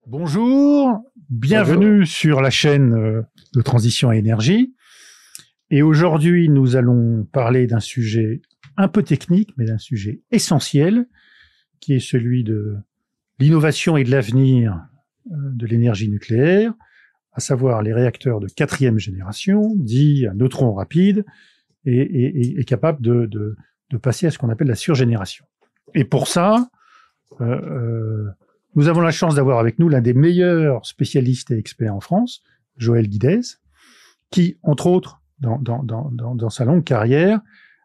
Bonjour, bienvenue sur la chaîne de Transition à Énergie. Et aujourd'hui, nous allons parler d'un sujet un peu technique, mais d'un sujet essentiel, qui est celui de l'innovation et de l'avenir de l'énergie nucléaire, à savoir les réacteurs de 4e génération, dits à neutrons rapides, et capables de passer à ce qu'on appelle la surgénération. Et pour ça, nous avons la chance d'avoir avec nous l'un des meilleurs spécialistes et experts en France, Joël Guidez, qui, entre autres, dans sa longue carrière,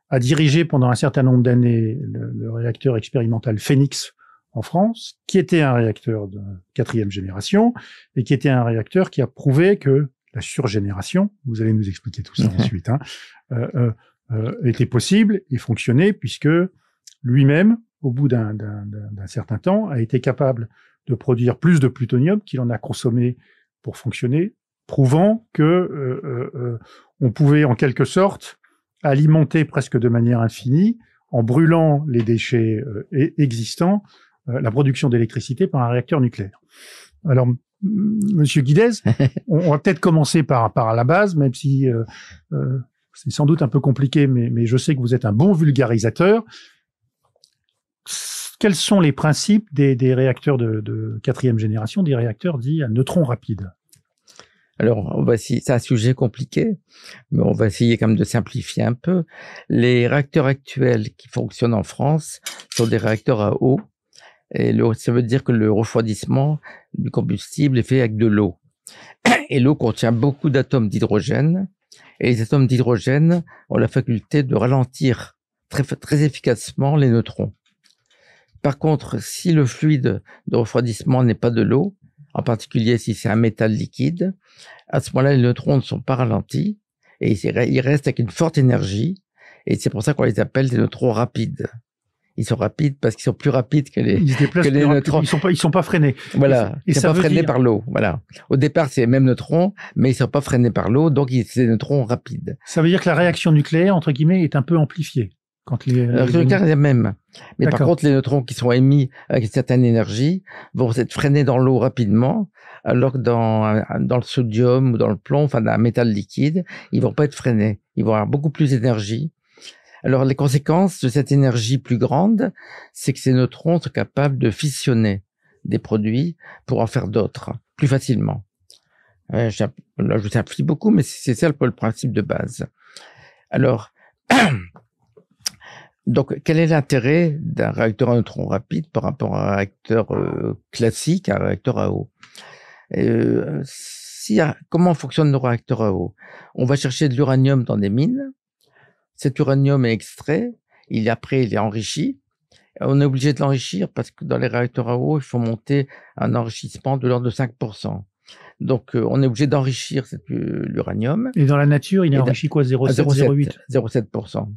a dirigé pendant un certain nombre d'années le réacteur expérimental Phénix en France, qui était un réacteur de 4e génération et qui était un réacteur qui a prouvé que la surgénération, vous allez nous expliquer tout ça ensuite, était possible et fonctionnait puisque lui-même, au bout d'un certain temps, a été capable de produire plus de plutonium qu'il en a consommé pour fonctionner, prouvant que on pouvait en quelque sorte alimenter presque de manière infinie, en brûlant les déchets existants, la production d'électricité par un réacteur nucléaire. Alors, Monsieur Guidez, on va peut-être commencer par la base, même si c'est sans doute un peu compliqué, mais je sais que vous êtes un bon vulgarisateur. Quels sont les principes des réacteurs de 4e génération, des réacteurs dits à neutrons rapides? Alors, on va essayer, c'est un sujet compliqué, mais on va essayer quand même de simplifier un peu. Les réacteurs actuels qui fonctionnent en France sont des réacteurs à eau. Et ça veut dire que le refroidissement du combustible est fait avec de l'eau. Et l'eau contient beaucoup d'atomes d'hydrogène. Et les atomes d'hydrogène ont la faculté de ralentir très efficacement les neutrons. Par contre, si le fluide de refroidissement n'est pas de l'eau, en particulier si c'est un métal liquide, à ce moment-là, les neutrons ne sont pas ralentis et ils restent avec une forte énergie. Et c'est pour ça qu'on les appelle des neutrons rapides. Ils sont rapides parce qu'ils sont plus rapides que les neutrons. Ils sont pas freinés. Voilà. Ils sont pas freinés par l'eau. Voilà. Au départ, c'est les mêmes neutrons, mais ils sont pas freinés par l'eau, donc c'est des neutrons rapides. Ça veut dire que la réaction nucléaire, entre guillemets, est un peu amplifiée. Quand la réaction nucléaire est la même. Mais par contre, les neutrons qui sont émis avec une certaine énergie vont être freinés dans l'eau rapidement, alors que dans le sodium ou dans le plomb, enfin, dans un métal liquide, ils vont pas être freinés. Ils vont avoir beaucoup plus d'énergie. Alors, les conséquences de cette énergie plus grande, c'est que ces neutrons sont capables de fissionner des produits pour en faire d'autres, plus facilement. Là, je simplifie beaucoup, mais c'est ça le principe de base. Alors, donc, quel est l'intérêt d'un réacteur à neutrons rapides par rapport à un réacteur classique, un réacteur à eau? Comment fonctionnent nos réacteurs à eau? On va chercher de l'uranium dans des mines. Cet uranium est extrait, après il est enrichi. On est obligé de l'enrichir parce que dans les réacteurs à eau, il faut monter un enrichissement de l'ordre de 5%. Donc, on est obligé d'enrichir l'uranium. Et dans la nature, il est enrichi quoi, 0,7, 0,7%.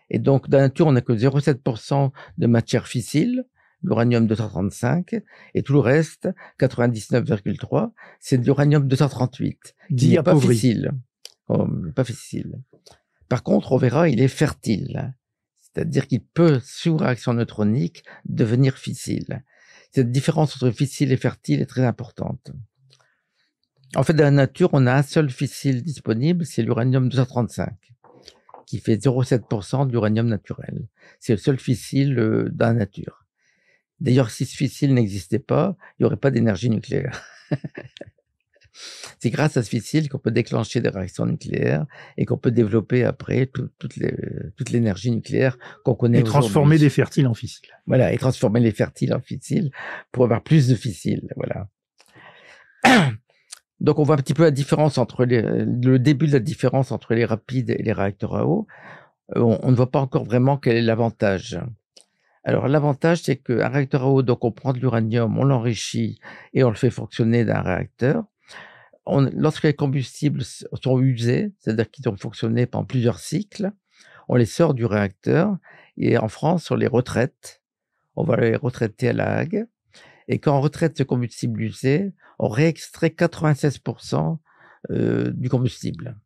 Et donc, dans la nature, on n'a que 0,7% de matière fissile, l'uranium 235, et tout le reste, 99,3%, c'est de l'uranium 238, qui n'est pas fissile. Pas fissile. Par contre, on verra, il est fertile. C'est-à-dire qu'il peut, sous réaction neutronique, devenir fissile. Cette différence entre fissile et fertile est très importante. En fait, dans la nature, on a un seul fissile disponible, c'est l'uranium 235, qui fait 0,7% de l'uranium naturel. C'est le seul fissile dans la nature. D'ailleurs, si ce fissile n'existait pas, il n'y aurait pas d'énergie nucléaire. C'est grâce à ce fissile qu'on peut déclencher des réactions nucléaires et qu'on peut développer après toute l'énergie nucléaire qu'on connaît aujourd'hui. Et transformer des fertiles en fissiles. Voilà, et transformer les fertiles en fissiles pour avoir plus de fissiles. Voilà. Donc, on voit un petit peu la différence entre le début de la différence entre les rapides et les réacteurs à eau. On ne voit pas encore vraiment quel est l'avantage. Alors, l'avantage, c'est qu'un réacteur à eau, donc on prend de l'uranium, on l'enrichit et on le fait fonctionner dans un réacteur. Lorsque les combustibles sont usés, c'est-à-dire qu'ils ont fonctionné pendant plusieurs cycles, on les sort du réacteur et en France, on les retraite. On va les retraiter à La Hague. Et quand on retraite ce combustible usé, on réextrait 96% du combustible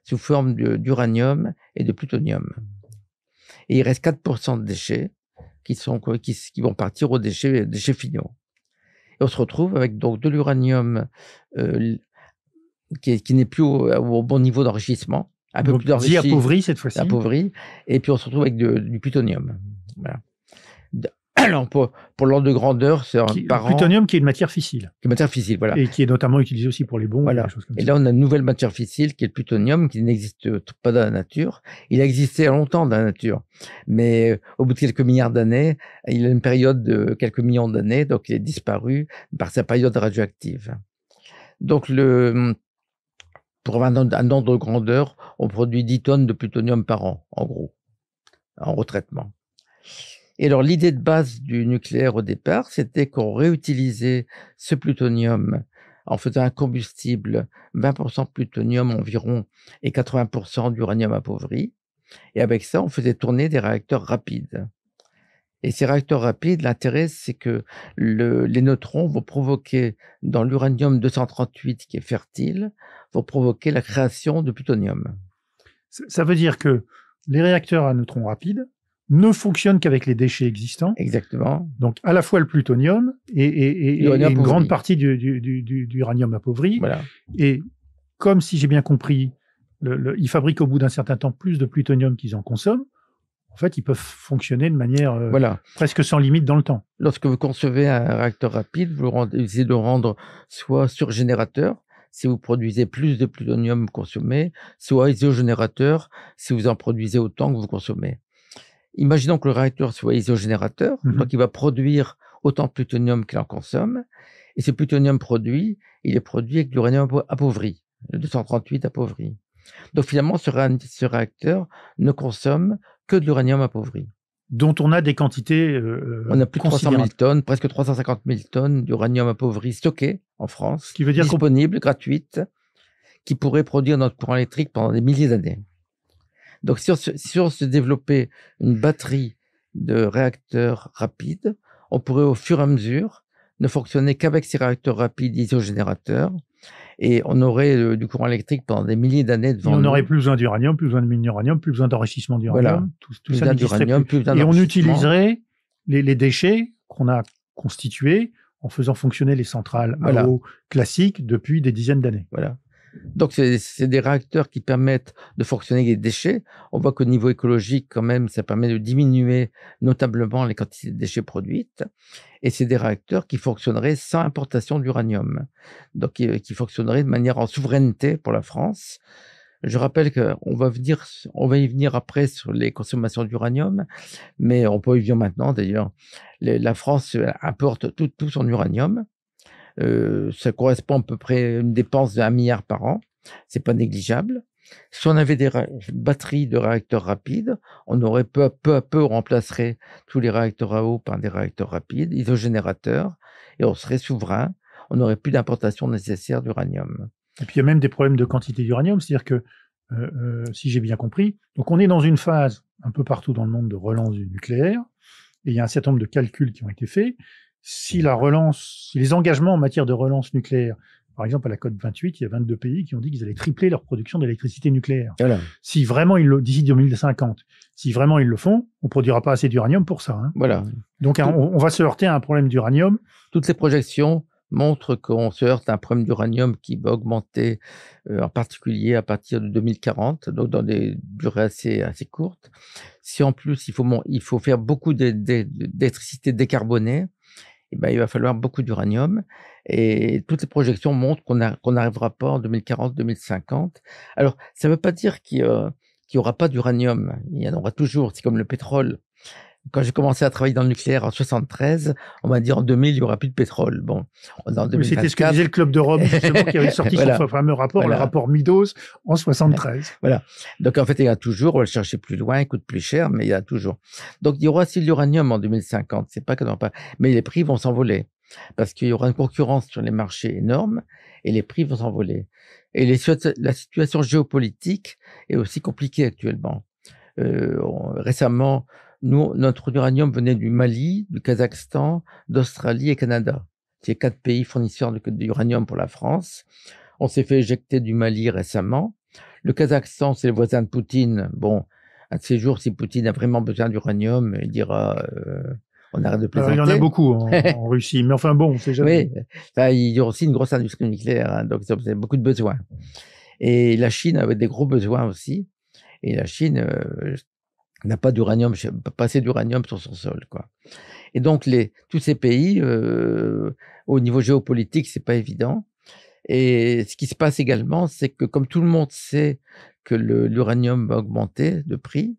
sous forme d'uranium et de plutonium. Et il reste 4% de déchets qui vont partir aux déchets finaux. Et on se retrouve avec donc de l'uranium qui n'est plus au bon niveau d'enrichissement, un peu Donc, plus enrichi, appauvri cette fois-ci. appauvri, et puis on se retrouve avec du plutonium. Voilà. Alors pour l'ordre de grandeur, c'est par an. Plutonium qui est une matière fissile. Qui est matière fissile, voilà. Et qui est notamment utilisée aussi pour les bombes. Voilà. Des choses comme et ça. là, on a une nouvelle matière fissile qui est le plutonium, qui n'existe pas dans la nature. Il a existé longtemps dans la nature, mais au bout de quelques milliards d'années, il a une période de quelques millions d'années, donc il est disparu par sa période radioactive. Donc pour avoir un ordre de grandeur, on produit 10 tonnes de plutonium par an, en gros, en retraitement. Et alors, l'idée de base du nucléaire au départ, c'était qu'on réutilisait ce plutonium en faisant un combustible 20% plutonium environ et 80% d'uranium appauvri. Et avec ça, on faisait tourner des réacteurs rapides. Et ces réacteurs rapides, l'intérêt, c'est que les neutrons vont provoquer, dans l'uranium 238 qui est fertile, vont provoquer la création de plutonium. Ça veut dire que les réacteurs à neutrons rapides ne fonctionnent qu'avec les déchets existants. Exactement. Donc, à la fois le plutonium et une grande partie du uranium appauvri. Voilà. Et comme si j'ai bien compris, ils fabriquent au bout d'un certain temps plus de plutonium qu'ils en consomment. En fait, ils peuvent fonctionner de manière presque sans limite dans le temps. Lorsque vous concevez un réacteur rapide, vous essayez de rendre soit surgénérateur, si vous produisez plus de plutonium consommé, soit isogénérateur, si vous en produisez autant que vous consommez. Imaginons que le réacteur soit isogénérateur, donc il va produire autant de plutonium qu'il en consomme, et ce plutonium produit, il est produit avec de l'uranium appauvri, le 238 appauvri. Donc finalement, ce réacteur ne consomme que de l'uranium appauvri. Dont on a des quantités on a plus de 300 000 tonnes, presque 350 000 tonnes d'uranium appauvri stocké en France, ce qui veut dire disponible, gratuite, qui pourrait produire notre courant électrique pendant des milliers d'années. Donc, si on se développait une batterie de réacteurs rapides, on pourrait au fur et à mesure ne fonctionner qu'avec ces réacteurs rapides isogénérateurs et on aurait du courant électrique pendant des milliers d'années devant nous. On n'aurait plus besoin d'uranium, plus besoin de mine d'uranium, plus besoin d'enrichissement d'uranium. Voilà. Tout ça n'existerait plus. Et on utiliserait les déchets qu'on a constitués en faisant fonctionner les centrales à eau classiques depuis des dizaines d'années. Voilà. Donc, c'est des réacteurs qui permettent de fonctionner avec des déchets. On voit qu'au niveau écologique, quand même, ça permet de diminuer notablement les quantités de déchets produites. Et c'est des réacteurs qui fonctionneraient sans importation d'uranium. Donc, qui fonctionneraient de manière en souveraineté pour la France. Je rappelle qu'on va y venir après sur les consommations d'uranium, mais on peut y venir maintenant d'ailleurs. La France importe tout son uranium. Ça correspond à peu près à une dépense de 1 milliard par an. C'est pas négligeable. Si on avait des batteries de réacteurs rapides, on aurait peu à peu remplacerait tous les réacteurs à eau par des réacteurs rapides, isogénérateurs, et on serait souverain. On n'aurait plus d'importation nécessaire d'uranium. Et puis il y a même des problèmes de quantité d'uranium, c'est-à-dire que, si j'ai bien compris, donc on est dans une phase un peu partout dans le monde de relance du nucléaire, et il y a un certain nombre de calculs qui ont été faits. Si les engagements en matière de relance nucléaire, par exemple à la COP28, il y a 22 pays qui ont dit qu'ils allaient tripler leur production d'électricité nucléaire. Voilà. Si vraiment d'ici 2050, si vraiment ils le font, on produira pas assez d'uranium pour ça. Hein. Voilà. Donc on va se heurter à un problème d'uranium. Toutes les projections montrent qu'on se heurte à un problème d'uranium qui va augmenter, en particulier à partir de 2040, donc dans des durées assez courtes. Si en plus il faut faire beaucoup d'électricité décarbonée, eh ben, il va falloir beaucoup d'uranium et toutes les projections montrent qu'on n'arrivera pas en 2040-2050. Alors, ça ne veut pas dire qu'il y aura pas d'uranium. Il y en aura toujours. C'est comme le pétrole. Quand j'ai commencé à travailler dans le nucléaire en 73, on m'a dit en 2000, il y aura plus de pétrole. Bon, en 2024, c'était ce que disait le Club de Rome, justement, qui avait sorti son fameux rapport, le rapport Meadows, en 73. Voilà. Donc, en fait, il y a toujours, on va le chercher plus loin, il coûte plus cher, mais il y a toujours. Donc, il y aura aussi de l'uranium en 2050. C'est pas qu'il n'y en aura pas. Mais les prix vont s'envoler. Parce qu'il y aura une concurrence sur les marchés énorme et les prix vont s'envoler. Et la situation géopolitique est aussi compliquée actuellement. Récemment, notre uranium venait du Mali, du Kazakhstan, d'Australie et Canada. C'est 4 pays fournisseurs d'uranium pour la France. On s'est fait éjecter du Mali récemment. Le Kazakhstan, c'est le voisin de Poutine. Bon, un de ces jours, si Poutine a vraiment besoin d'uranium, il dira on arrête de Alors, plaisanter. il y en a beaucoup en Russie, mais enfin bon, on sait jamais. Oui, enfin, il y a aussi une grosse industrie nucléaire, hein, donc ils ont beaucoup de besoins. Et la Chine avait des gros besoins aussi. Et la Chine n'a pas d'uranium, pas assez d'uranium sur son sol, quoi. Et donc tous ces pays, au niveau géopolitique, c'est pas évident. Et ce qui se passe également, c'est que comme tout le monde sait que l'uranium va augmenter de prix,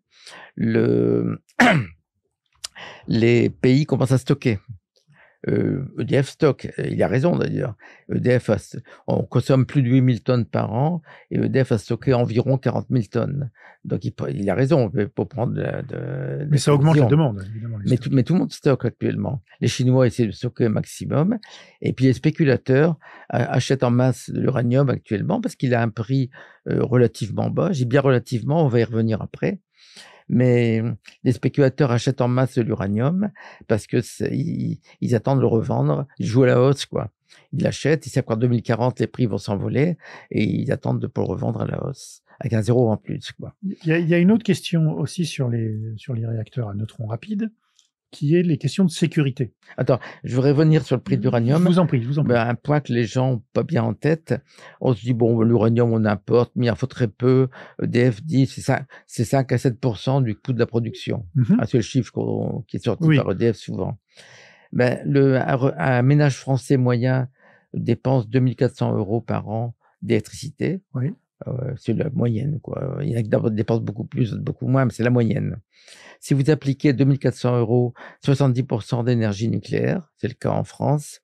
les pays commencent à stocker. EDF stocke, il a raison d'ailleurs. On consomme plus de 8000 tonnes par an et EDF a stocké environ 40 000 tonnes. Donc il a raison pour prendre mais ça augmente la demande, évidemment. Mais tout le monde stocke actuellement. Les Chinois essaient de stocker au maximum et puis les spéculateurs achètent en masse de l'uranium actuellement parce qu'il a un prix relativement bas. J'ai bien relativement, on va y revenir après. Mais les spéculateurs achètent en masse de l'uranium parce que ils attendent de le revendre, ils jouent à la hausse, quoi. Ils l'achètent, ils savent qu'en 2040, les prix vont s'envoler et ils attendent pour le revendre à la hausse, avec un zéro en plus, quoi. Il y a une autre question aussi sur les réacteurs à neutrons rapides, qui est les questions de sécurité. Attends, je voudrais revenir sur le prix de l'uranium. Je vous en prie, je vous en prie. Un point que les gens n'ont pas bien en tête, on se dit, bon, l'uranium, on importe, mais il en faut très peu. EDF dit, c'est 5 à 7% du coût de la production. C'est le chiffre qui est sorti par EDF souvent. Un ménage français moyen dépense 2400 € par an d'électricité. Oui. C'est la moyenne, quoi. Il y en a qui dépensent beaucoup plus, beaucoup moins, mais c'est la moyenne. Si vous appliquez 2400 €, 70% d'énergie nucléaire, c'est le cas en France,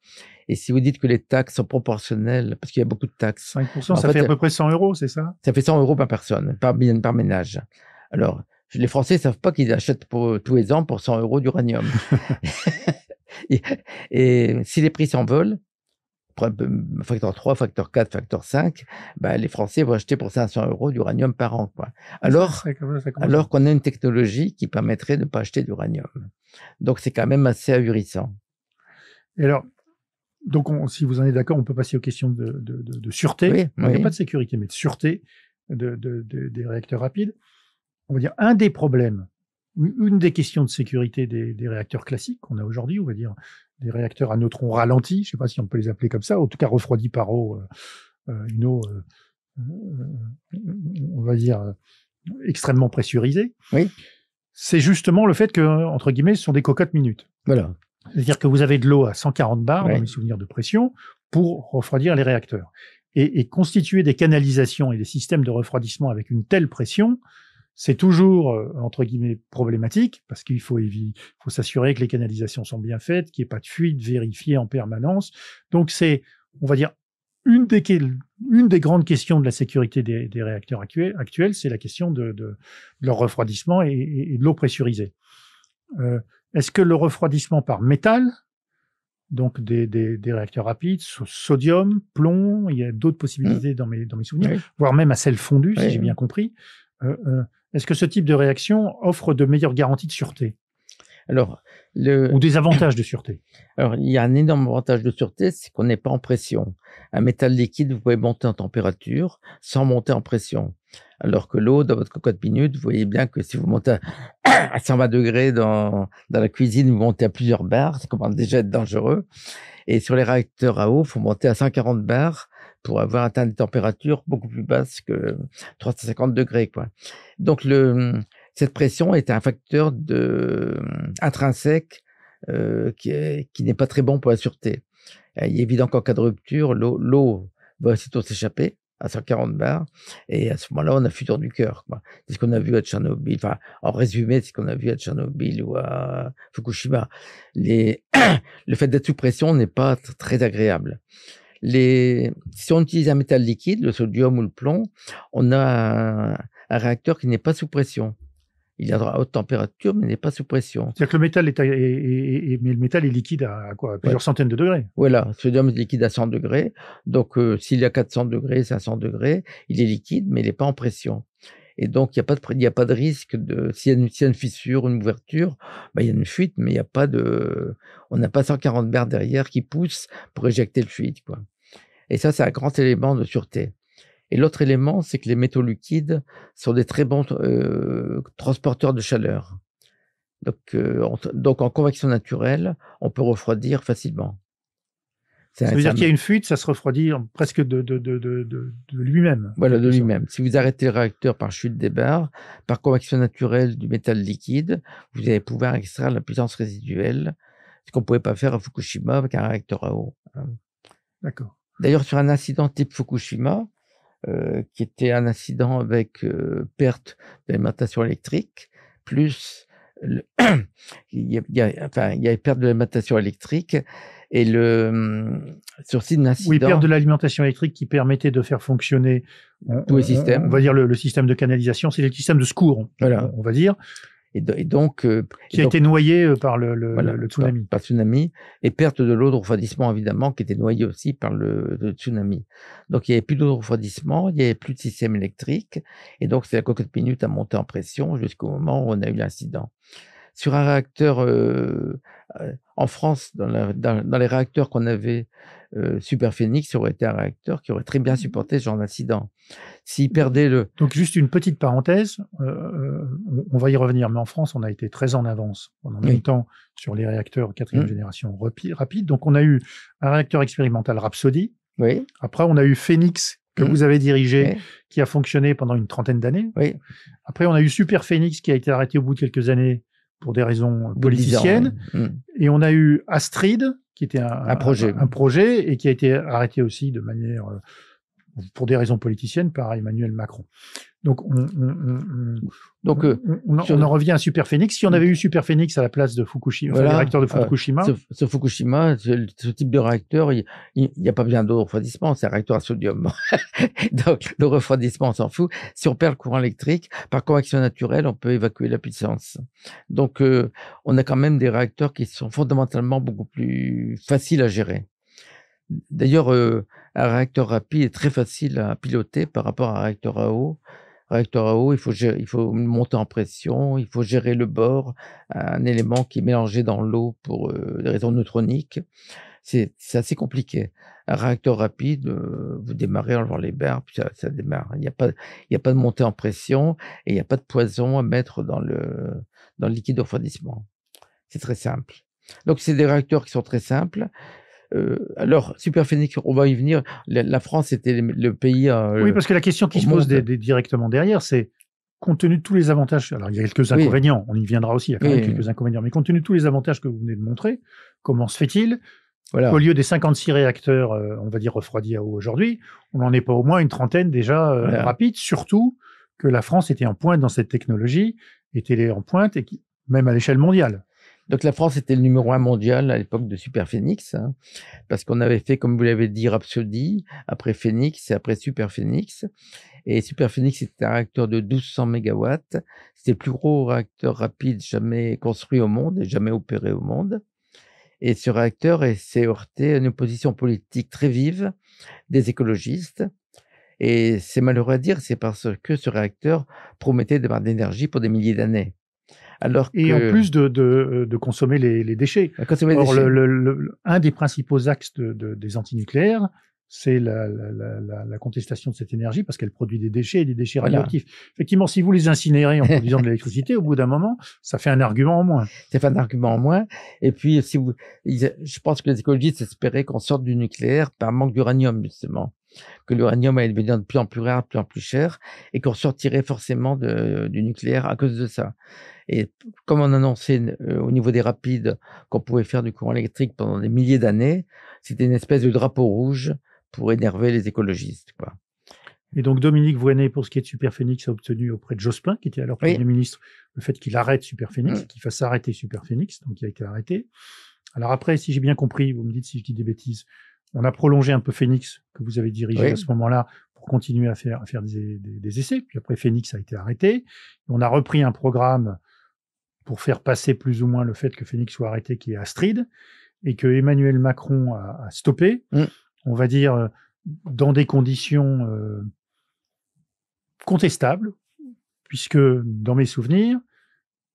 et si vous dites que les taxes sont proportionnelles, parce qu'il y a beaucoup de taxes. 5%, ça fait à peu près 100 €, c'est ça? Ça fait 100 € par personne, par ménage. Alors, les Français ne savent pas qu'ils achètent tous les ans pour 100 € d'uranium. et si les prix s'envolent, facteur 3, facteur 4, facteur 5, les Français vont acheter pour 500 € d'uranium par an, quoi. Alors qu'on a une technologie qui permettrait de ne pas acheter d'uranium. Donc, c'est quand même assez ahurissant. Et alors, donc si vous en êtes d'accord, on peut passer aux questions de sûreté. Oui, il n'y a pas de sécurité, mais de sûreté des réacteurs rapides. On va dire un des problèmes, une des questions de sécurité des réacteurs classiques qu'on a aujourd'hui, on va dire des réacteurs à neutrons ralentis, je ne sais pas si on peut les appeler comme ça, en tout cas refroidis par eau, une eau, on va dire, extrêmement pressurisée. Oui. C'est justement le fait que, entre guillemets, ce sont des cocottes minutes. Voilà. C'est-à-dire que vous avez de l'eau à 140 bars, dans mes souvenirs de pression, pour refroidir les réacteurs. Et constituer des canalisations et des systèmes de refroidissement avec une telle pression, c'est toujours, entre guillemets, problématique, parce qu'il faut s'assurer que les canalisations sont bien faites, qu'il n'y ait pas de fuite, vérifier en permanence. Donc c'est, on va dire, une des grandes questions de la sécurité des réacteurs actuels, c'est la question de leur refroidissement et de l'eau pressurisée. Est-ce que le refroidissement par métal, donc des réacteurs rapides, sodium, plomb, il y a d'autres possibilités dans mes souvenirs, voire même à sel fondu, si j'ai bien compris, est-ce que ce type de réaction offre de meilleures garanties de sûreté? Alors, ou des avantages de sûreté? Alors, il y a un énorme avantage de sûreté, c'est qu'on n'est pas en pression. Un métal liquide, vous pouvez monter en température sans monter en pression. Alors que l'eau, dans votre cocotte minute, vous voyez bien que si vous montez à 120 degrés dans la cuisine, vous montez à plusieurs bars, ça commence déjà à être dangereux. Et sur les réacteurs à eau, il faut monter à 140 bars pour avoir atteint des températures beaucoup plus basses que 350 degrés, quoi. Donc, cette pression est un facteur intrinsèque qui n'est pas très bon pour la sûreté. Il est évident qu'en cas de rupture, l'eau va aussitôt s'échapper à 140 bars, et à ce moment-là, on a futur du cœur, quoi. C'est ce qu'on a vu à Tchernobyl, enfin, en résumé, c'est ce qu'on a vu à Tchernobyl ou à Fukushima. Le fait d'être sous pression n'est pas très agréable. Si on utilise un métal liquide, le sodium ou le plomb, on a un réacteur qui n'est pas sous pression. Il est à haute température, mais n'est pas sous pression. C'est-à-dire que le métal mais le métal est liquide à quoi? À plusieurs centaines de degrés. Voilà, le sodium est liquide à 100 degrés. Donc, s'il est à 400 degrés, 500 degrés, il est liquide, mais il n'est pas en pression. Et donc, il n'y a pas de risque s'il y a une fissure, une ouverture, il y a une fuite, mais on n'a pas 140 bars derrière qui poussent pour éjecter le fluide, quoi. Et ça, c'est un grand élément de sûreté. Et l'autre élément, c'est que les métaux liquides sont des très bons transporteurs de chaleur. Donc en convection naturelle, on peut refroidir facilement. Ça veut dire qu'il y a une fuite, ça se refroidit presque de lui-même. Voilà, de lui-même. Si vous arrêtez le réacteur par chute des barres, par convection naturelle du métal liquide, vous allez pouvoir extraire la puissance résiduelle, ce qu'on ne pouvait pas faire à Fukushima avec un réacteur à eau. D'accord. D'ailleurs, sur un incident type Fukushima, qui était un incident avec perte d'alimentation électrique, plus il y avait perte de l'alimentation électrique, et sur site d'incident. Oui, perte de l'alimentation électrique qui permettait de faire fonctionner tous les systèmes. On va dire le système de canalisation, c'est le système de secours, voilà. On va dire. Et donc qui a été noyé par le tsunami. Par tsunami, et perte de l'eau de refroidissement, évidemment, qui était noyée aussi par le tsunami. Donc, il n'y avait plus d'eau de refroidissement, il n'y avait plus de système électrique, et donc c'est la cocotte minute à monter en pression jusqu'au moment où on a eu l'incident. Sur un réacteur, en France, dans les réacteurs qu'on avait, Superphénix aurait été un réacteur qui aurait très bien supporté ce genre d'incident. S'il perdait le... Donc, juste une petite parenthèse, on va y revenir, mais en France, on a été très en avance pendant longtemps sur les réacteurs 4e génération rapide. Donc, on a eu un réacteur expérimental Rhapsody. Oui. Après, on a eu Phénix, que vous avez dirigé, qui a fonctionné pendant une trentaine d'années. Oui. Après, on a eu Superphénix, qui a été arrêté au bout de quelques années pour des raisons politiciennes. Et on a eu Astrid, qui était un projet et qui a été arrêté aussi de manière, pour des raisons politiciennes, par Emmanuel Macron. Donc, on en revient à Superphénix. Si on avait eu Superphénix à la place de Fukushima, le réacteur de Fukushima. Sur Fukushima, ce type de réacteur, il n'y a pas besoin d'eau de refroidissement, c'est un réacteur à sodium. Donc, le refroidissement, on s'en fout. Si on perd le courant électrique, par convection naturelle, on peut évacuer la puissance. Donc, on a quand même des réacteurs qui sont fondamentalement beaucoup plus faciles à gérer. D'ailleurs, un réacteur rapide est très facile à piloter par rapport à un réacteur à eau. Réacteur à eau, il faut monter en pression, il faut gérer le bord, un élément qui est mélangé dans l'eau pour des raisons neutroniques. C'est assez compliqué. Un réacteur rapide, vous démarrez en levant les barres, puis ça démarre. Il n'y a pas de montée en pression et il n'y a pas de poison à mettre dans le liquide de refroidissement. C'est très simple. Donc, c'est des réacteurs qui sont très simples. Alors, Superphénix, on va y venir. La France était le pays. Oui, parce que la question qui se pose directement derrière, c'est compte tenu de tous les avantages. Alors, il y a quelques inconvénients, on y viendra aussi. Il y a quand même quelques inconvénients, mais compte tenu de tous les avantages que vous venez de montrer, comment se fait-il qu'au lieu des 56 réacteurs, on va dire refroidis à eau aujourd'hui, on n'en est pas au moins une trentaine déjà rapides, surtout que la France était en pointe dans cette technologie, était en pointe, et même à l'échelle mondiale. Donc la France était le numéro 1 mondial à l'époque de Superphénix, parce qu'on avait fait, comme vous l'avez dit, Rhapsody, après Phénix et après Superphénix. Et Superphénix était un réacteur de 1200 MW. C'était le plus gros réacteur rapide jamais construit au monde et jamais opéré au monde. Et ce réacteur s'est heurté à une opposition politique très vive des écologistes. Et c'est malheureux à dire, c'est parce que ce réacteur promettait d'avoir de l'énergie pour des milliers d'années. Et en plus de consommer les déchets. Or, un des principaux axes des antinucléaires, c'est la contestation de cette énergie parce qu'elle produit des déchets et des déchets radioactifs. Effectivement, si vous les incinérez en produisant de l'électricité, au bout d'un moment, ça fait un argument en moins. Ça fait un argument en moins. Et puis, je pense que les écologistes espéraient qu'on sorte du nucléaire par manque d'uranium, justement. Que l'uranium allait devenir de plus en plus rare, de plus en plus cher, et qu'on sortirait forcément du nucléaire à cause de ça. Et comme on annonçait au niveau des rapides qu'on pouvait faire du courant électrique pendant des milliers d'années, c'était une espèce de drapeau rouge pour énerver les écologistes, quoi. Et donc Dominique Voynet, pour ce qui est de Superphénix, a obtenu auprès de Jospin, qui était alors Premier ministre, le fait qu'il arrête Superphénix, qu'il fasse arrêter Superphénix, donc il a été arrêté. Alors après, si j'ai bien compris, vous me dites si je dis des bêtises, on a prolongé un peu Phénix, que vous avez dirigé à ce moment-là, pour continuer à faire des essais. Puis après, Phénix a été arrêté. On a repris un programme pour faire passer plus ou moins le fait que Phénix soit arrêté, qui est Astrid, et que Emmanuel Macron a stoppé, on va dire, dans des conditions contestables, puisque, dans mes souvenirs,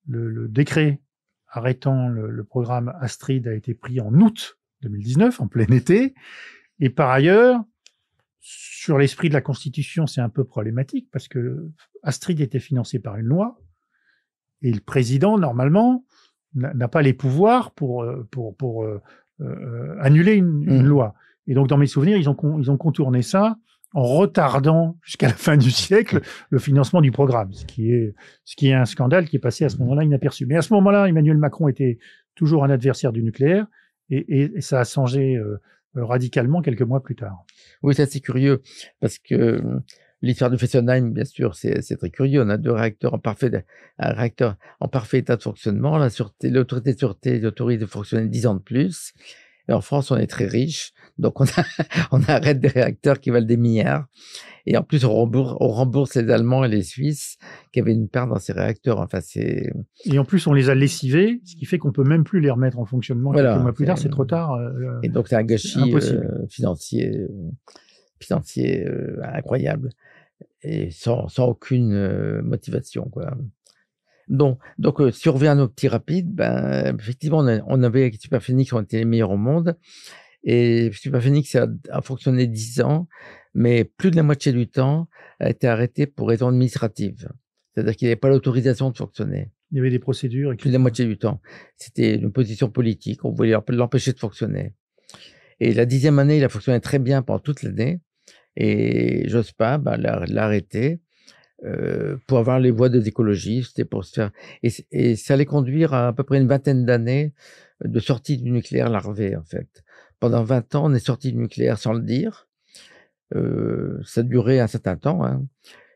le décret arrêtant le programme Astrid a été pris en août 2019, en plein été, et par ailleurs, sur l'esprit de la Constitution, c'est un peu problématique, parce que Astrid était financé par une loi, et le président, normalement, n'a pas les pouvoirs pour annuler une loi. Et donc, dans mes souvenirs, ils ont contourné ça en retardant jusqu'à la fin du siècle le financement du programme, ce qui est un scandale qui est passé à ce moment-là inaperçu. Mais à ce moment-là, Emmanuel Macron était toujours un adversaire du nucléaire et ça a changé radicalement quelques mois plus tard. Oui, ça c'est curieux parce que l'histoire de Fessenheim, bien sûr, c'est très curieux. On a un réacteur en parfait état de fonctionnement. L'autorité de sûreté autorise de fonctionner 10 ans de plus. Et en France, on est très riche, donc on arrête des réacteurs qui valent des milliards. Et en plus, on rembourse les Allemands et les Suisses qui avaient une part dans ces réacteurs. Enfin, et en plus, on les a lessivés, ce qui fait qu'on peut même plus les remettre en fonctionnement quelques mois plus tard. C'est trop tard. Et donc, c'est un gâchis financier incroyable et sans aucune motivation, quoi. Donc, si on revient à nos petits rapides, ben, effectivement, on avait avec Superphénix, on était les meilleurs au monde. Et Superphénix a fonctionné 10 ans, mais plus de la moitié du temps a été arrêté pour raisons administratives. C'est-à-dire qu'il n'y avait pas l'autorisation de fonctionner. Il y avait des procédures. Plus de la moitié du temps. C'était une position politique. On voulait l'empêcher de fonctionner. Et la 10e année, il a fonctionné très bien pendant toute l'année. Et Jospin l'a arrêté. Pour avoir les voix des écologistes et pour se faire et ça allait conduire à peu près une vingtaine d'années de sortie du nucléaire larvé en fait. Pendant 20 ans, on est sorti du nucléaire sans le dire. Ça durait un certain temps, hein.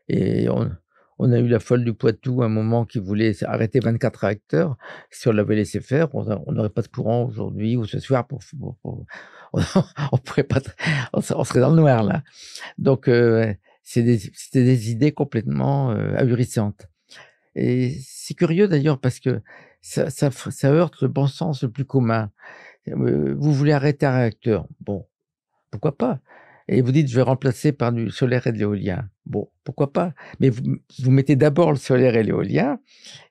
Et on a eu la folle du Poitou à un moment qui voulait arrêter 24 réacteurs. Si on l'avait laissé faire, on n'aurait pas de courant aujourd'hui ou ce soir on pourrait pas, on serait dans le noir là. Donc c'était des idées complètement ahurissantes. Et c'est curieux d'ailleurs parce que ça heurte le bon sens le plus commun. Vous voulez arrêter un réacteur, bon, pourquoi pas? Et vous dites je vais remplacer par du solaire et de l'éolien, bon, pourquoi pas? Mais vous mettez d'abord le solaire et l'éolien,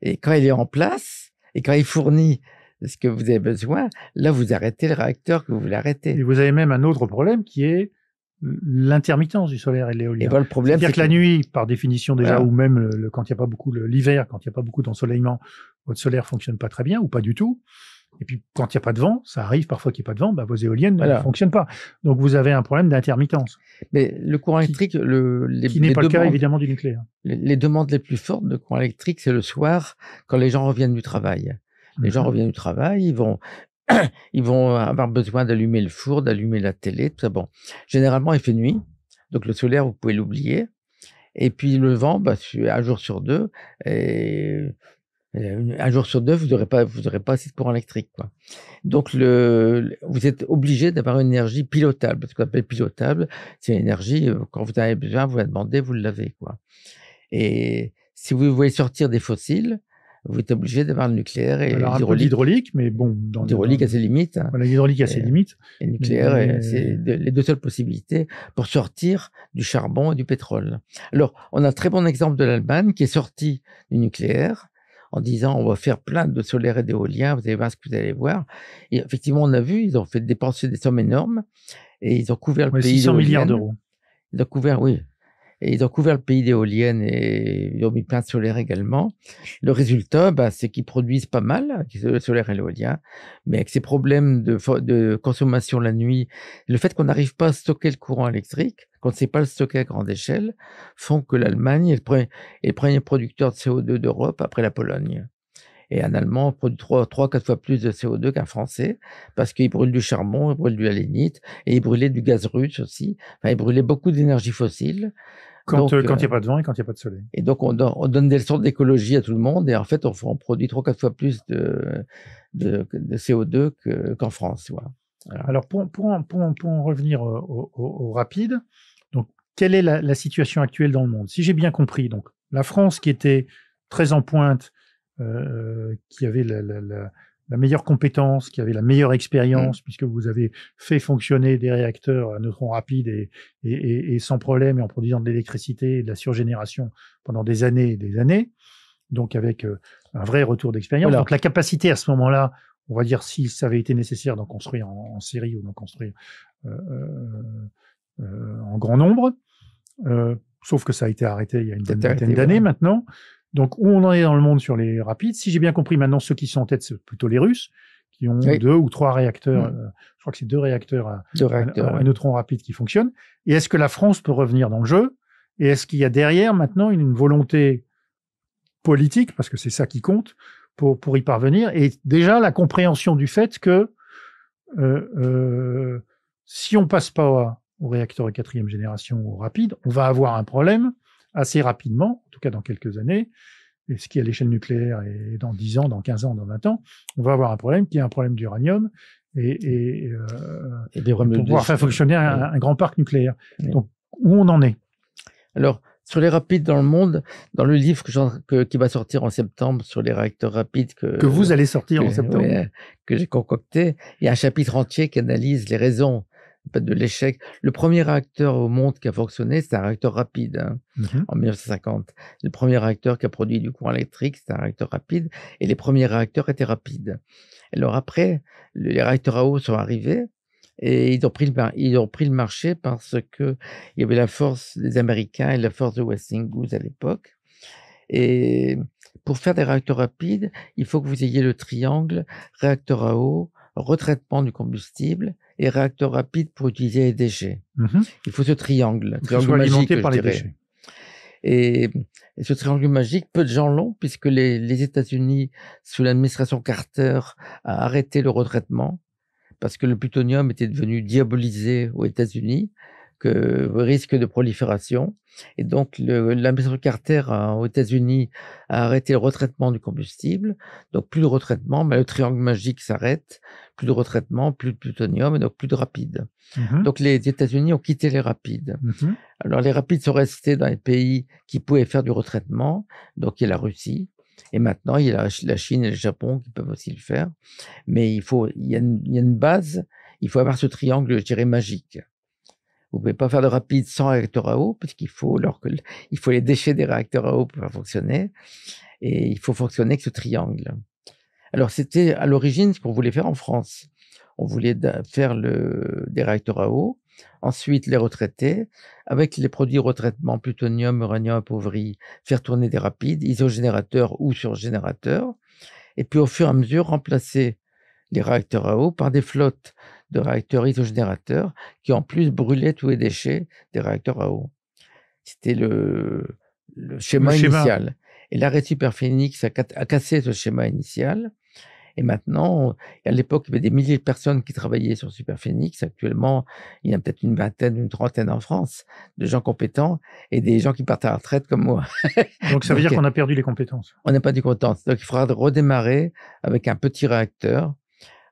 et quand il est en place et quand il fournit ce que vous avez besoin, là vous arrêtez le réacteur que vous voulez arrêter. Et vous avez même un autre problème qui est l'intermittence du solaire et de l'éolien. Ben, le problème, c'est-à-dire que la nuit, par définition déjà, voilà. ou même quand il n'y a pas beaucoup l'hiver, quand il n'y a pas beaucoup d'ensoleillement, votre solaire fonctionne pas très bien ou pas du tout. Et puis quand il n'y a pas de vent, ça arrive parfois qu'il n'y ait pas de vent, bah, vos éoliennes ne fonctionnent pas. Donc vous avez un problème d'intermittence. Mais le courant électrique, qui n'est pas le cas évidemment du nucléaire. Les demandes les plus fortes de courant électrique, c'est le soir, quand les gens reviennent du travail. Les gens reviennent du travail, ils vont avoir besoin d'allumer le four, d'allumer la télé, tout ça. Bon, généralement, il fait nuit, donc le solaire, vous pouvez l'oublier. Et puis le vent, bah, un jour sur deux, et un jour sur deux, vous n'aurez pas assez de courant électrique, quoi. Donc vous êtes obligé d'avoir une énergie pilotable. Ce qu'on appelle pilotable, c'est une énergie, quand vous en avez besoin, vous la demandez, vous l'avez, quoi. Et si vous voulez sortir des fossiles, vous êtes obligé d'avoir le nucléaire et l'hydraulique, mais bon, l'hydraulique a ses limites. Hein. Voilà, l'hydraulique a ses limites. Et le nucléaire, c'est les deux seules possibilités pour sortir du charbon et du pétrole. Alors, on a un très bon exemple de l'Allemagne qui est sortie du nucléaire en disant on va faire plein de solaire et d'éolien, vous allez voir ce que vous allez voir. Et effectivement, on a vu, ils ont fait dépenser des sommes énormes et ils ont couvert le pays 600 milliards d'euros. Ils ont couvert, oui. Et ils ont couvert le pays d'éoliennes et ils ont mis plein de solaire également. Le résultat, bah, c'est qu'ils produisent pas mal, le solaire et l'éolien, mais avec ces problèmes de consommation la nuit, le fait qu'on n'arrive pas à stocker le courant électrique, qu'on ne sait pas le stocker à grande échelle, font que l'Allemagne est le premier producteur de CO2 d'Europe après la Pologne. Et un Allemand produit 3-4 fois plus de CO2 qu'un Français, parce qu'il brûle du charbon, il brûle du lignite, et il brûlait du gaz russe aussi. Enfin, il brûlait beaucoup d'énergie fossile. Quand il n'y a pas de vent et quand il n'y a pas de soleil. Et donc, on donne des leçons d'écologie à tout le monde, et en fait, on produit 3-4 fois plus de CO2 qu'en France. Voilà. Alors, pour en revenir au rapide, donc, quelle est la situation actuelle dans le monde? Si j'ai bien compris, donc, la France qui était très en pointe, qui avait la meilleure compétence, qui avait la meilleure expérience, puisque vous avez fait fonctionner des réacteurs à neutrons rapides et sans problème, et en produisant de l'électricité et de la surgénération pendant des années et des années, donc avec un vrai retour d'expérience. Voilà. Donc la capacité à ce moment-là, on va dire, si ça avait été nécessaire d'en construire en série ou d'en construire en grand nombre, sauf que ça a été arrêté il y a une vingtaine d'années maintenant. Donc, où on en est dans le monde sur les rapides? Si j'ai bien compris, maintenant, ceux qui sont en tête, c'est plutôt les Russes, qui ont 2 ou 3 réacteurs. Je crois que c'est 2 réacteurs à neutrons rapides qui fonctionnent. Et est-ce que la France peut revenir dans le jeu? Et est-ce qu'il y a derrière, maintenant, une volonté politique, parce que c'est ça qui compte, pour y parvenir, et déjà la compréhension du fait que si on passe pas au réacteur de 4e génération au rapide, on va avoir un problème assez rapidement, en tout cas dans quelques années, et ce qui est à l'échelle nucléaire et dans 10 ans, dans 15 ans, dans 20 ans, on va avoir un problème qui est un problème d'uranium et pour pouvoir faire fonctionner un grand parc nucléaire. Donc, où on en est? Alors, sur les rapides dans le monde, dans le livre qui va sortir en septembre sur les réacteurs rapides que vous allez sortir en septembre, que j'ai concocté, il y a un chapitre entier qui analyse les raisons de l'échec. Le premier réacteur au monde qui a fonctionné, c'est un réacteur rapide, en 1950. Le premier réacteur qui a produit du courant électrique, c'est un réacteur rapide, et les premiers réacteurs étaient rapides. Alors après, les réacteurs à eau sont arrivés, et ils ont pris le marché parce que il y avait la force des Américains et la force de Westinghouse à l'époque. Et pour faire des réacteurs rapides, il faut que vous ayez le triangle réacteur à eau, retraitement du combustible et réacteur rapide pour utiliser les déchets. Il faut ce triangle magique, par les déchets. Et ce triangle magique, peu de gens l'ont, puisque les États-Unis, sous l'administration Carter, a arrêté le retraitement, parce que le plutonium était devenu diabolisé aux États-Unis, que risque de prolifération. Et donc, l'administration Carter aux États-Unis a arrêté le retraitement du combustible. Donc, plus de retraitement, mais le triangle magique s'arrête. Plus de retraitement, plus de plutonium, et donc plus de rapide. Donc, les États-Unis ont quitté les rapides. Alors, les rapides sont restés dans les pays qui pouvaient faire du retraitement. Donc, il y a la Russie. Et maintenant, il y a la Chine et le Japon qui peuvent aussi le faire. Mais il y a une base, il faut avoir ce triangle, je dirais, magique. Vous pouvez pas faire de rapide sans réacteur à eau, puisqu'il faut les déchets des réacteurs à eau pour faire fonctionner. Et il faut fonctionner avec ce triangle. Alors, c'était à l'origine ce qu'on voulait faire en France. On voulait faire des réacteurs à eau, ensuite les retraiter, avec les produits de retraitement plutonium, uranium appauvri, faire tourner des rapides, isogénérateurs ou surgénérateurs, et puis au fur et à mesure remplacer les réacteurs à eau par des flottes de réacteurs isogénérateurs qui en plus brûlaient tous les déchets des réacteurs à eau. C'était le schéma initial. Et l'arrêt Superphénix a cassé ce schéma initial. Et maintenant, à l'époque, il y avait des milliers de personnes qui travaillaient sur Superphénix. Actuellement, il y en a peut-être une vingtaine, une trentaine en France, de gens compétents et des gens qui partent à la retraite comme moi. Donc, ça veut dire qu'on a perdu les compétences. On n'a pas de compétences. Donc, il faudra redémarrer avec un petit réacteur.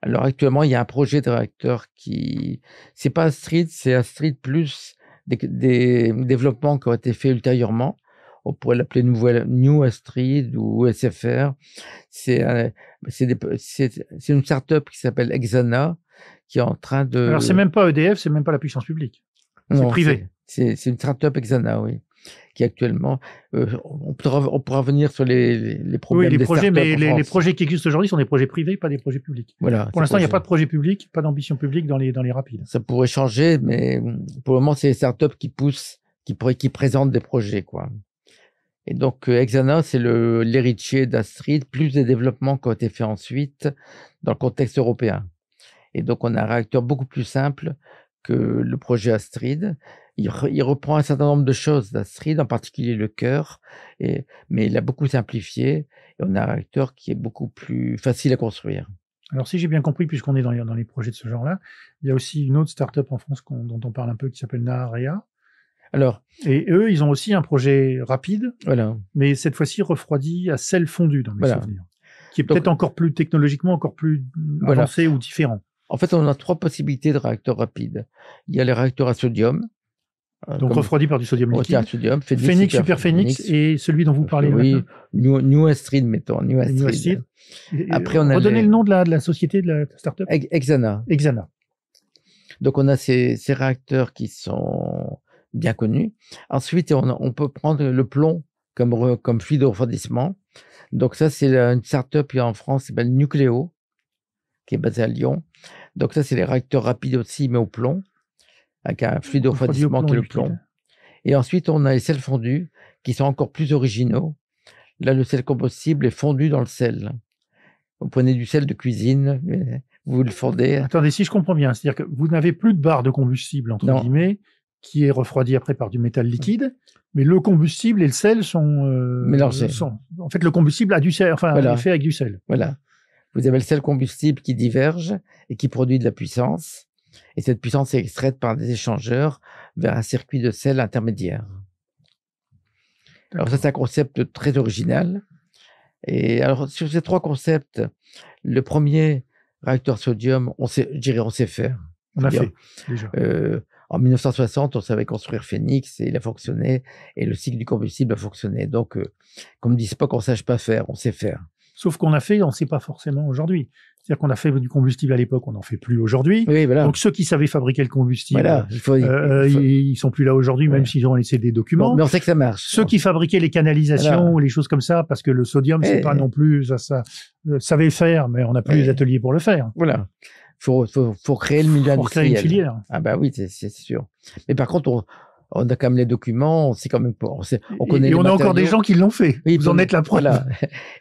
Alors, actuellement, il y a un projet de réacteur c'est pas Astrid, c'est Astrid plus des développements qui ont été faits ultérieurement. On pourrait l'appeler New Astrid ou SFR. C'est une start-up qui s'appelle Hexana, qui est en train de... Alors, c'est même pas EDF, c'est même pas la puissance publique. C'est privé. C'est une start-up Hexana, oui. Qui actuellement... on pourra venir sur les problèmes des projets, mais les projets qui existent aujourd'hui sont des projets privés, pas des projets publics. Voilà. Pour l'instant, il n'y a pas de projet public, pas d'ambition publique dans les rapides. Ça pourrait changer, mais pour le moment, c'est les start-up qui poussent, qui présentent des projets, quoi. Et donc, Hexana, c'est l'héritier d'Astrid, plus des développements qui ont été faits ensuite dans le contexte européen. Et donc, on a un réacteur beaucoup plus simple que le projet Astrid. Il reprend un certain nombre de choses d'Astrid, en particulier le cœur, mais il a beaucoup simplifié. Et on a un réacteur qui est beaucoup plus facile à construire. Alors, si j'ai bien compris, puisqu'on est dans les projets de ce genre-là, il y a aussi une autre start-up en France dont on parle un peu qui s'appelle Naarea. Alors, et eux, ils ont aussi un projet rapide, voilà. Mais cette fois-ci refroidi à sel fondu dans mes souvenirs, qui est peut-être encore plus technologiquement encore plus avancé ou différent. En fait, on a 3 possibilités de réacteurs rapides. Il y a les réacteurs à sodium. Donc refroidi par du sodium liquide. À sodium, Phénix, Superphénix et celui dont vous parlez. Oui, New Astrid, mettons. New Astrid. Après, on a redonnez le nom de la société, de la start-up. Hexana. Donc, on a ces réacteurs qui sont bien connus. Ensuite, on peut prendre le plomb comme fluide de refroidissement. Donc ça, c'est une start-up en France qui s'appelle Nucléo, qui est basée à Lyon. Donc ça, c'est les réacteurs rapides aussi, mais au plomb, avec un fluide de refroidissement qui est le plomb. Et ensuite, on a les sels fondus, qui sont encore plus originaux. Là, le sel combustible est fondu dans le sel. Vous prenez du sel de cuisine, vous le fondez. Attendez, si je comprends bien, c'est-à-dire que vous n'avez plus de barre de combustible, entre guillemets, qui est refroidi après par du métal liquide, mais le combustible et le sel sont mélangés. En fait, le combustible a du sel, enfin, est fait avec du sel. Voilà. Vous avez le sel combustible qui diverge et qui produit de la puissance. Et cette puissance est extraite par des échangeurs vers un circuit de sel intermédiaire. Alors ça, c'est un concept très original. Et alors, sur ces 3 concepts, le premier, réacteur sodium, je dirais, on sait faire. On a fait, déjà. En 1960, on savait construire Phoenix et il a fonctionné, et le cycle du combustible a fonctionné. Donc, comme disent pas qu'on ne sache pas faire, on sait faire. Sauf qu'on a fait, on ne sait pas forcément aujourd'hui. C'est-à-dire qu'on a fait du combustible à l'époque, on n'en fait plus aujourd'hui. Oui, voilà. Donc ceux qui savaient fabriquer le combustible, voilà, ils sont plus là aujourd'hui, même s'ils ont laissé des documents. Bon, mais on sait que ça marche. Ceux qui fabriquaient les canalisations, les choses comme ça, parce que le sodium, c'est pas non plus ça savait faire, mais on n'a plus les ateliers pour le faire. Voilà. Faut créer le milieu industriel. Pour créer une filière. Ah bah oui, c'est sûr. Mais par contre, on a quand même les documents, on sait quand même pas. On connaît et les on a matériaux. encore des gens qui l'ont fait. Oui, vous en êtes la preuve. Voilà.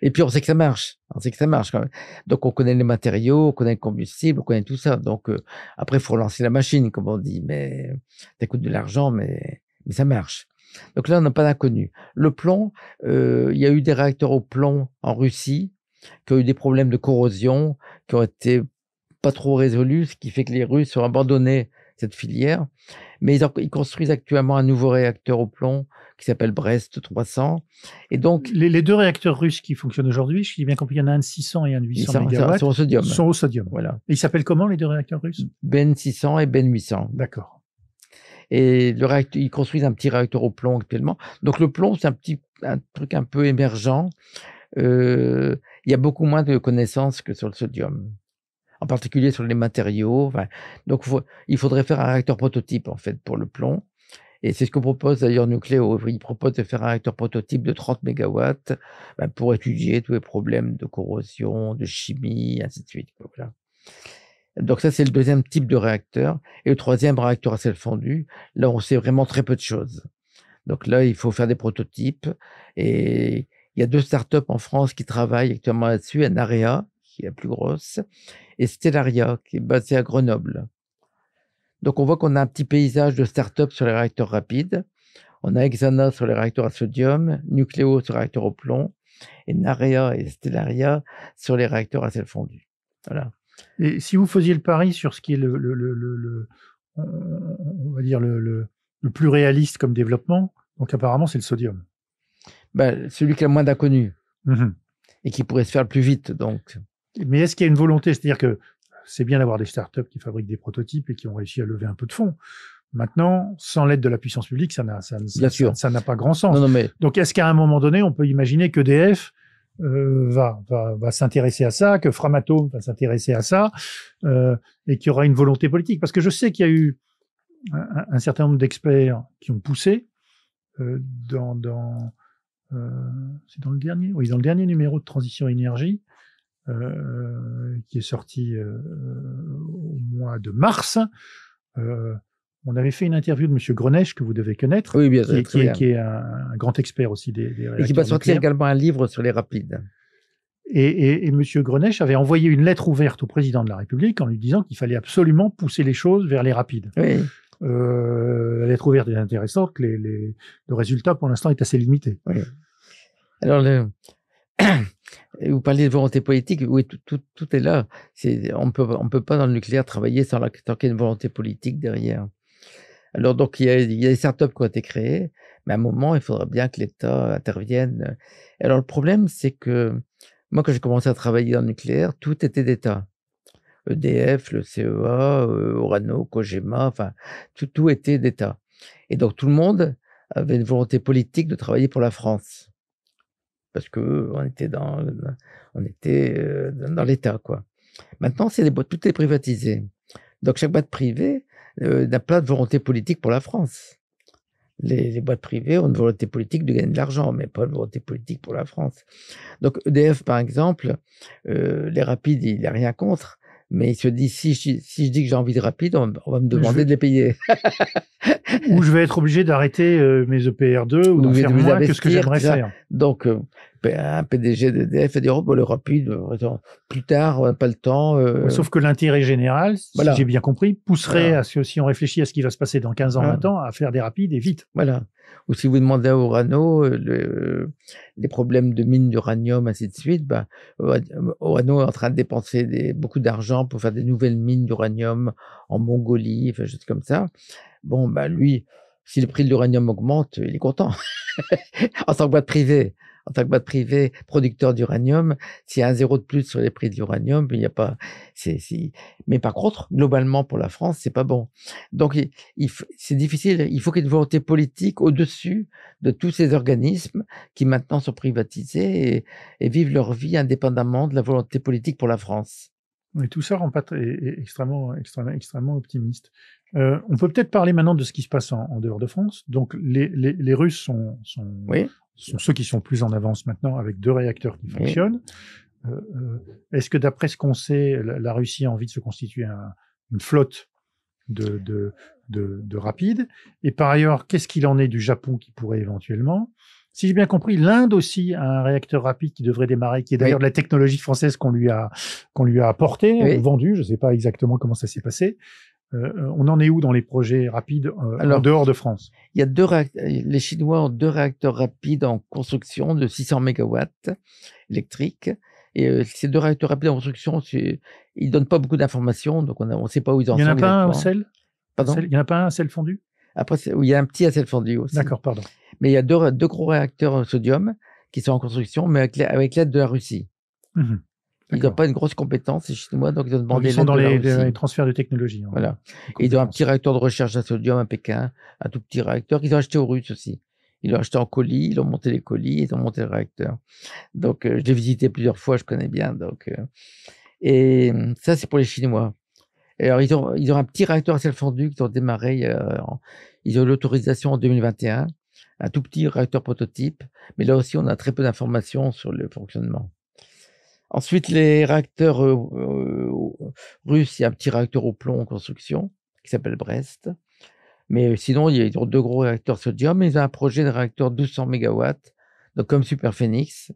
Et puis on sait que ça marche. On sait que ça marche quand même. Donc on connaît les matériaux, on connaît le combustible, on connaît tout ça. Donc après, il faut lancer la machine, comme on dit. Mais ça coûte de l'argent, mais ça marche. Donc là, on n'a pas d'inconnu. Le plomb, il y a eu des réacteurs au plomb en Russie qui ont eu des problèmes de corrosion, qui ont été pas trop résolus, ce qui fait que les Russes ont abandonné cette filière. Mais ils construisent actuellement un nouveau réacteur au plomb qui s'appelle Brest 300. Et donc, les 2 réacteurs russes qui fonctionnent aujourd'hui, je l'ai bien compris, il y en a un de 600 et un de 800 MW. Sont au sodium. Sont au sodium. Voilà. Et ils s'appellent comment, les 2 réacteurs russes? Ben 600 et Ben 800. D'accord. Et ils construisent un petit réacteur au plomb actuellement. Donc le plomb, c'est un truc un peu émergent. Il y a beaucoup moins de connaissances que sur le sodium, en particulier sur les matériaux. Enfin, donc, il faudrait faire un réacteur prototype, en fait, pour le plomb. Et c'est ce que propose d'ailleurs Nucléo. Il propose de faire un réacteur prototype de 30 MW pour étudier tous les problèmes de corrosion, de chimie, ainsi de suite. Voilà. Donc ça, c'est le 2e type de réacteur. Et le 3e, réacteur à sel fondu, là, on sait vraiment très peu de choses. Donc là, il faut faire des prototypes. Et il y a 2 startups en France qui travaillent actuellement là-dessus, Narea, qui est la plus grosse, et Stellaria, qui est basée à Grenoble. Donc, on voit qu'on a un petit paysage de start-up sur les réacteurs rapides. On a Hexana sur les réacteurs à sodium, Nucléo sur les réacteurs au plomb, et Narea et Stellaria sur les réacteurs à sel fondu. Voilà. Et si vous faisiez le pari sur ce qui est on va dire le plus réaliste comme développement, donc apparemment, c'est le sodium. Celui qui a le moins d'inconnus. Et qui pourrait se faire le plus vite, donc. Mais est-ce qu'il y a une volonté? C'est-à-dire que c'est bien d'avoir des startups qui fabriquent des prototypes et qui ont réussi à lever un peu de fonds. Maintenant, sans l'aide de la puissance publique, ça n'a pas grand sens. Non, mais... Donc, est-ce qu'à un moment donné, on peut imaginer qu'EDF va s'intéresser à ça, que Framatome va s'intéresser à ça, et qu'il y aura une volonté politique? Parce que je sais qu'il y a eu un certain nombre d'experts qui ont poussé c'est dans le dernier numéro de Transition Énergie, qui est sorti au mois de mars. On avait fait une interview de M. Greneche, que vous devez connaître, oui, bien, qui est un grand expert aussi des réacteurs et qui va sortir nucléaires. Également un livre sur les rapides. Et M. Greneche avait envoyé une lettre ouverte au président de la République en lui disant qu'il fallait absolument pousser les choses vers les rapides. Oui. La lettre ouverte est intéressante, le résultat pour l'instant est assez limité. Oui. Alors, vous parlez de volonté politique, oui, tout est là. On peut pas dans le nucléaire travailler sans qu'il y ait une volonté politique derrière. Alors donc il y a des startups qui ont été créées, mais à un moment il faudra bien que l'État intervienne. Alors le problème, c'est que moi, quand j'ai commencé à travailler dans le nucléaire, tout était d'État. EDF, le CEA, Orano, Cogema, enfin tout était d'État. Et donc tout le monde avait une volonté politique de travailler pour la France. Parce que on était dans l'État, quoi. Maintenant, tout est privatisé. Donc, chaque boîte privée n'a pas de volonté politique pour la France. Les boîtes privées ont une volonté politique de gagner de l'argent, mais pas de volonté politique pour la France. Donc, EDF, par exemple, les rapides, il n'a rien contre, mais il se dit, si je dis que j'ai envie de rapide, on va me demander de les payer. Ou je vais être obligé d'arrêter mes EPR2 ou d'en faire moins que ce que j'aimerais faire. Donc, un PDG d'EDF a dit, oh, bon, le rapide, plus tard, on n'a pas le temps. Sauf que l'intérêt général, Voilà. si j'ai bien compris, pousserait Voilà. à ce que, si on réfléchit à ce qui va se passer dans 15 ans, 20 ans, à faire des rapides et vite. Voilà. Ou si vous demandez à Orano les problèmes de mines d'uranium, ainsi de suite, bah, Orano est en train de dépenser beaucoup d'argent pour faire des nouvelles mines d'uranium en Mongolie, enfin, juste comme ça. Bon, bah, lui, si le prix de l'uranium augmente, il est content. En tant que boîte privée. En tant que boîte privée, producteur d'uranium, s'il y a un zéro de plus sur les prix de l'uranium, il n'y a pas. Mais par contre, globalement pour la France, c'est pas bon. Donc c'est difficile. Il faut qu'il y ait une volonté politique au-dessus de tous ces organismes qui maintenant sont privatisés et vivent leur vie indépendamment de la volonté politique pour la France. Et tout ça rend pas extrêmement optimiste. On peut peut-être parler maintenant de ce qui se passe en dehors de France. Donc les Russes sont ceux qui sont plus en avance maintenant avec 2 réacteurs qui fonctionnent. Est-ce que d'après ce qu'on sait, la Russie a envie de se constituer une flotte de rapides? Et par ailleurs, qu'est-ce qu'il en est du Japon qui pourrait éventuellement? Si j'ai bien compris, l'Inde aussi a un réacteur rapide qui devrait démarrer, qui est d'ailleurs de la technologie française qu'on lui a apporté, vendu. Je ne sais pas exactement comment ça s'est passé. On en est où dans les projets rapides en dehors de France? Il y a les Chinois ont 2 réacteurs rapides en construction de 600 mégawatts électriques. Et ces 2 réacteurs rapides en construction, ils donnent pas beaucoup d'informations, donc on ne sait pas où ils en sont. Il n'y en a pas un au sel? Pardon? Il n'y en a pas un à sel fondu? Après, il y a un petit à sel fondu aussi. D'accord, pardon. Mais il y a 2 gros réacteurs au sodium qui sont en construction, mais avec l'aide de la Russie. Ils n'ont pas une grosse compétence, les Chinois, donc ils ont demandé l'aide de la Russie. Ils sont dans les transferts de technologie. Voilà. Et ils ont un petit réacteur de recherche à sodium à Pékin, un tout petit réacteur qu'ils ont acheté aux Russes aussi. Ils l'ont acheté en colis, ils ont monté les colis, ils ont monté le réacteur. Donc, je l'ai visité plusieurs fois, je connais bien. Donc, et ça, c'est pour les Chinois. Et alors, ils ont un petit réacteur à sel fondu qu'ils ont démarré, ils ont eu l'autorisation en 2021, un tout petit réacteur prototype, mais là aussi, on a très peu d'informations sur le fonctionnement. Ensuite, les réacteurs russes, il y a un petit réacteur au plomb en construction qui s'appelle Brest. Mais sinon, ils ont 2 gros réacteurs sodium. Ils ont un projet de réacteur 1200 mégawatts, donc comme Super Phoenix.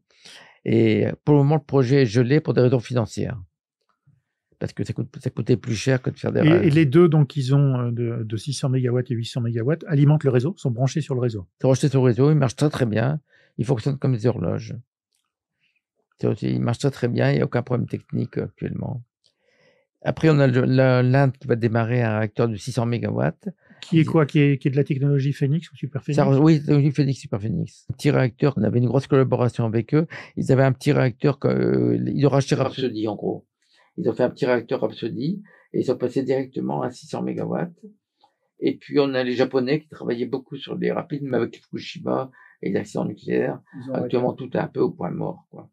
Et pour le moment, le projet est gelé pour des raisons financières. Parce que ça coûtait plus cher que de faire des Et les 2, donc, ils ont de 600 mégawatts et 800 mégawatts, alimentent le réseau, sont branchés sur le réseau. Ils sont branchés sur le réseau, ils marchent très très bien. Ils fonctionnent comme des horloges. Ils marchent très très bien, il n'y a aucun problème technique actuellement. Après, on a l'Inde qui va démarrer un réacteur de 600 mégawatts. Qui est quoi? Qui est de la technologie Phoenix ou Super Phoenix? Oui, technologie Phoenix, Super Phoenix. Un petit réacteur, on avait une grosse collaboration avec eux. Ils avaient un petit réacteur, ils ont racheté Rhapsody en gros. Ils ont fait un petit réacteur Rhapsody et ils sont passés directement à 600 mégawatts. Et puis, on a les Japonais qui travaillaient beaucoup sur les rapides, mais avec Fukushima et les accidents nucléaires. Actuellement, tout est un peu au point mort, quoi.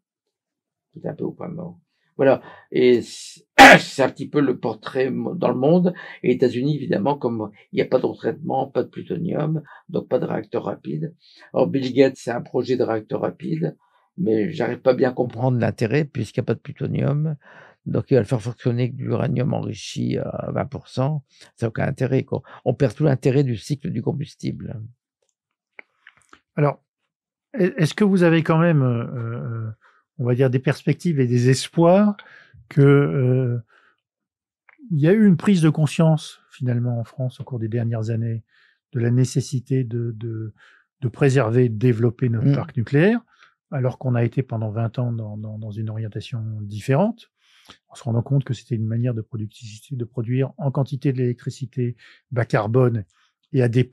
Tout est un peu au point mort. Voilà. Et c'est un petit peu le portrait dans le monde. Et les États-Unis, évidemment, comme il n'y a pas de retraitement, pas de plutonium, donc pas de réacteur rapide. Alors, Bill Gates, c'est un projet de réacteur rapide, mais j'arrive pas bien à comprendre l'intérêt puisqu'il n'y a pas de plutonium. Donc, il va le faire fonctionner avec de l'uranium enrichi à 20%. Ça n'a aucun intérêt, quoi. On perd tout l'intérêt du cycle du combustible. Alors, est-ce que vous avez quand même, on va dire, des perspectives et des espoirs que il y a eu une prise de conscience, finalement, en France, au cours des dernières années, de la nécessité de préserver, de développer notre parc nucléaire, alors qu'on a été pendant 20 ans dans une orientation différente, en se rendant compte que c'était une manière de produire en quantité de l'électricité bas carbone et à des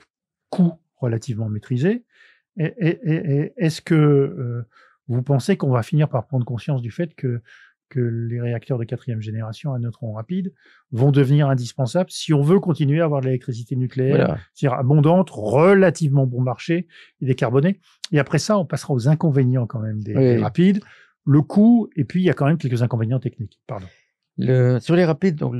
coûts relativement maîtrisés. Est-ce que vous pensez qu'on va finir par prendre conscience du fait que les réacteurs de 4e génération à neutrons rapides vont devenir indispensables si on veut continuer à avoir de l'électricité nucléaire, c'est-à-dire abondante, relativement bon marché et décarbonée. Et après ça, on passera aux inconvénients quand même des rapides, le coût, et puis il y a quand même quelques inconvénients techniques. Pardon. Sur les rapides, donc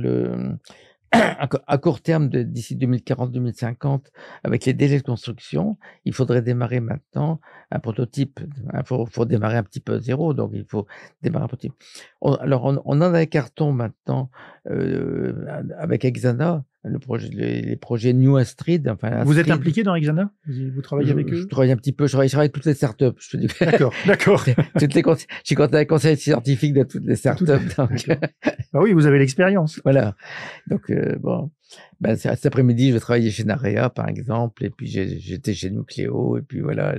à court terme, d'ici 2040-2050, avec les délais de construction, il faudrait démarrer maintenant un prototype. Il faut démarrer un petit peu à zéro, donc il faut démarrer un prototype. Alors, on en a un carton maintenant avec Hexana, les projets New Astrid. Enfin, Vous êtes Astrid. impliqué dans Hexana? Vous travaillez avec eux? Je travaille un petit peu, je travaille avec toutes les startups. Je te dis. D'accord, d'accord. Je suis conseil scientifique de toutes les startups. Donc, bah oui, vous avez l'expérience. voilà. Donc, bon. Ben, cet après-midi, je vais travailler chez Narea, par exemple, et puis j'étais chez Nucléo, et puis voilà.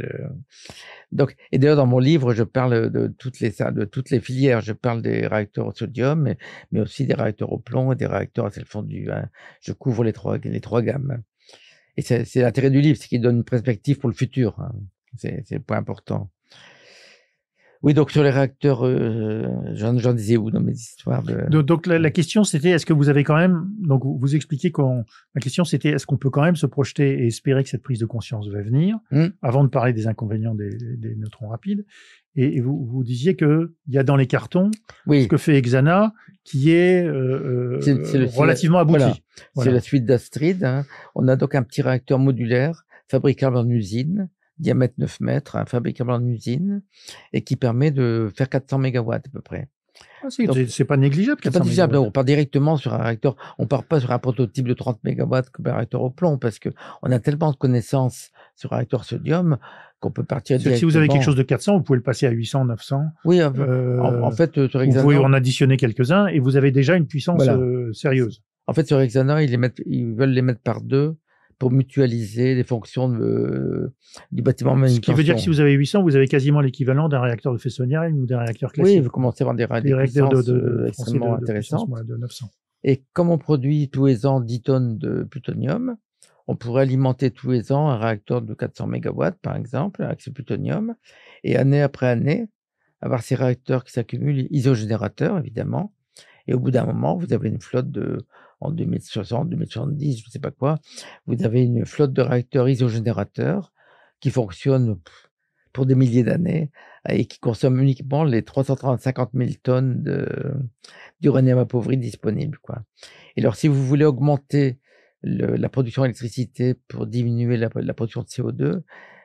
Donc, et d'ailleurs, dans mon livre, je parle de toutes les filières. Je parle des réacteurs au sodium, mais aussi des réacteurs au plomb et des réacteurs à sel fondu. Hein. Je couvre les trois gammes. Et c'est l'intérêt du livre, c'est qu'il donne une perspective pour le futur. Hein. C'est le point important. Oui, donc sur les réacteurs, j'en disais où dans mes histoires Donc la question c'était, est-ce que vous avez quand même, donc vous expliquez la question c'était, est-ce qu'on peut quand même se projeter et espérer que cette prise de conscience va venir, avant de parler des inconvénients des neutrons rapides, et vous disiez que il y a dans les cartons ce que fait Hexana qui est relativement abouti. Voilà. C'est la suite d'Astrid. Hein. On a donc un petit réacteur modulaire fabricable en usine, diamètre 9 mètres, fabricable en usine, et qui permet de faire 400 mégawatts à peu près. Ah, c'est pas négligeable. C'est pas négligeable. On part directement sur un réacteur. On part pas sur un prototype de 30 mégawatts comme un réacteur au plomb, parce que on a tellement de connaissances sur un réacteur sodium qu'on peut partir directement. Si vous avez quelque chose de 400, vous pouvez le passer à 800, 900. Oui, en fait, sur Hexana, vous pouvez en additionner quelques-uns et vous avez déjà une puissance sérieuse. En fait, sur Hexana, ils veulent les mettre par deux pour mutualiser les fonctions du bâtiment manutention. Ce qui veut dire que si vous avez 800, vous avez quasiment l'équivalent d'un réacteur de Fessonnière ou d'un réacteur classique. Oui, vous commencez à avoir des réacteurs extrêmement intéressants. De 900. Et comme on produit tous les ans 10 tonnes de plutonium, on pourrait alimenter tous les ans un réacteur de 400 mégawatts, par exemple, avec ce plutonium, et année après année, avoir ces réacteurs qui s'accumulent, isogénérateurs, évidemment, et au bout d'un moment, vous avez une flotte en 2060, 2070, je ne sais pas quoi, vous avez une flotte de réacteurs isogénérateurs qui fonctionnent pour des milliers d'années et qui consomment uniquement les 350 000 tonnes d'uranium appauvri disponibles, quoi. Et alors, si vous voulez augmenter la production d'électricité pour diminuer la production de CO2,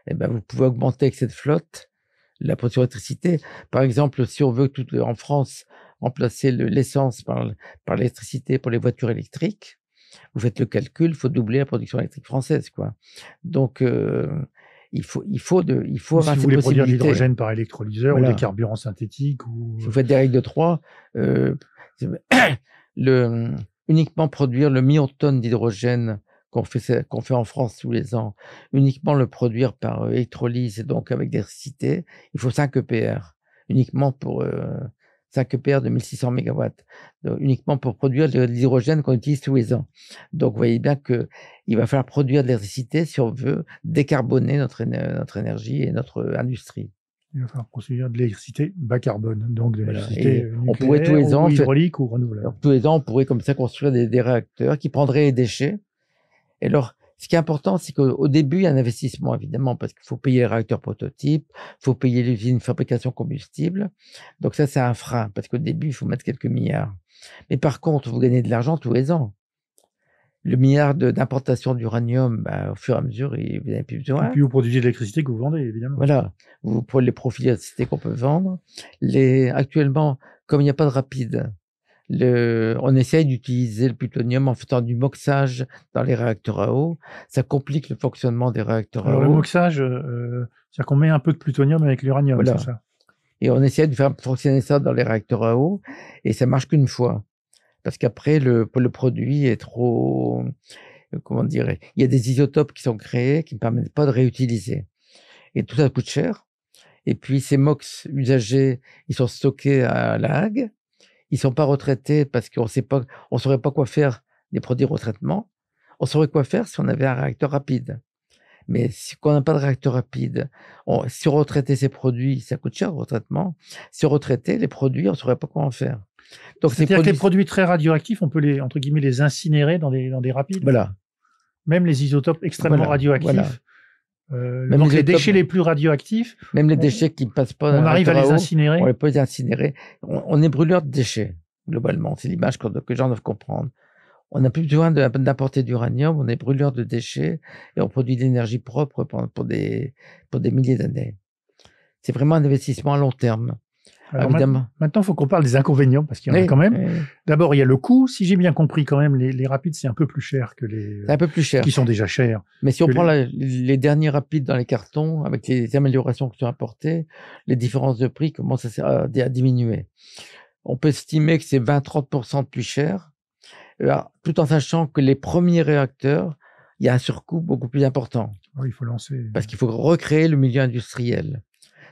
eh ben, vous pouvez augmenter avec cette flotte la production d'électricité. Par exemple, si on veut en France remplacer l'essence par l'électricité pour les voitures électriques, vous faites le calcul, il faut doubler la production électrique française, quoi. Donc, il faut avoir si vous voulez produire de l'hydrogène par électrolyseur ou des carburants synthétiques. Si vous faites des règles de 3, uniquement produire le million de tonnes d'hydrogène qu'on fait en France tous les ans, uniquement le produire par électrolyse et donc avec d'électricité, il faut 5 EPR, uniquement pour 5 EPR de 1600 mégawatts, donc, uniquement pour produire de l'hydrogène qu'on utilise tous les ans. Donc vous voyez bien qu'il va falloir produire de l'électricité si on veut décarboner notre énergie et notre industrie. Il va falloir produire de l'électricité bas carbone, donc de l'électricité nucléaire, on pourrait tous les ans, hydraulique ou renouvelable. Donc, tous les ans, on pourrait comme ça construire des réacteurs qui prendraient les déchets. Et alors, ce qui est important, c'est qu'au début, il y a un investissement, évidemment, parce qu'il faut payer les réacteurs prototypes, il faut payer l'usine fabrication combustible. Donc ça, c'est un frein, parce qu'au début, il faut mettre quelques milliards. Mais par contre, vous gagnez de l'argent tous les ans. Le milliard d'importation d'uranium, au fur et à mesure, vous n'avez plus besoin. Et puis vous produisez de l'électricité que vous vendez, évidemment. Voilà. Vous prenez les profits d'électricité qu'on peut vendre. Actuellement, comme il n'y a pas de rapide, on essaye d'utiliser le plutonium en faisant du moxage dans les réacteurs à eau. Ça complique le fonctionnement des réacteurs à eau. Le moxage, c'est-à-dire qu'on met un peu de plutonium avec l'uranium, voilà. c'est ça? Et on essaie de faire fonctionner ça dans les réacteurs à eau, et ça marche qu'une fois. Parce qu'après, le produit est trop... Comment dire? Il y a des isotopes qui sont créés qui ne permettent pas de réutiliser. Et tout ça coûte cher. Et puis, ces MOX usagés, ils sont stockés à La Hague. Ils sont pas retraités parce qu'on saurait pas quoi faire des produits retraitement. On saurait quoi faire si on avait un réacteur rapide. Mais si on n'a pas de réacteur rapide, si on retraitait ces produits, ça coûte cher le retraitement. Si on retraitait les produits, on saurait pas quoi en faire. Donc, c'est-à-dire que les produits très radioactifs, on peut entre guillemets, les incinérer dans des rapides. Voilà. Même les isotopes extrêmement radioactifs. Voilà. Même donc les déchets les plus radioactifs. Même les déchets qui ne passent pas. On arrive à les incinérer. On peut les incinérer. On est brûleur de déchets, globalement. C'est l'image que les gens doivent comprendre. On n'a plus besoin d'apporter d'uranium, on est brûleur de déchets et on produit de l'énergie propre pour des milliers d'années. C'est vraiment un investissement à long terme. Alors évidemment. maintenant, il faut qu'on parle des inconvénients, parce qu'il y en a quand même. D'abord, il y a le coût. Si j'ai bien compris, quand même, les rapides, c'est un peu plus cher que c'est un peu plus cher. qui sont déjà chers. Mais si on prend les derniers rapides dans les cartons, avec les améliorations qui sont apportées, les différences de prix commencent à diminuer. On peut estimer que c'est 20-30% de plus cher, tout en sachant que les premiers réacteurs, il y a un surcoût beaucoup plus important. Oui, il faut lancer. Parce qu'il faut recréer le milieu industriel.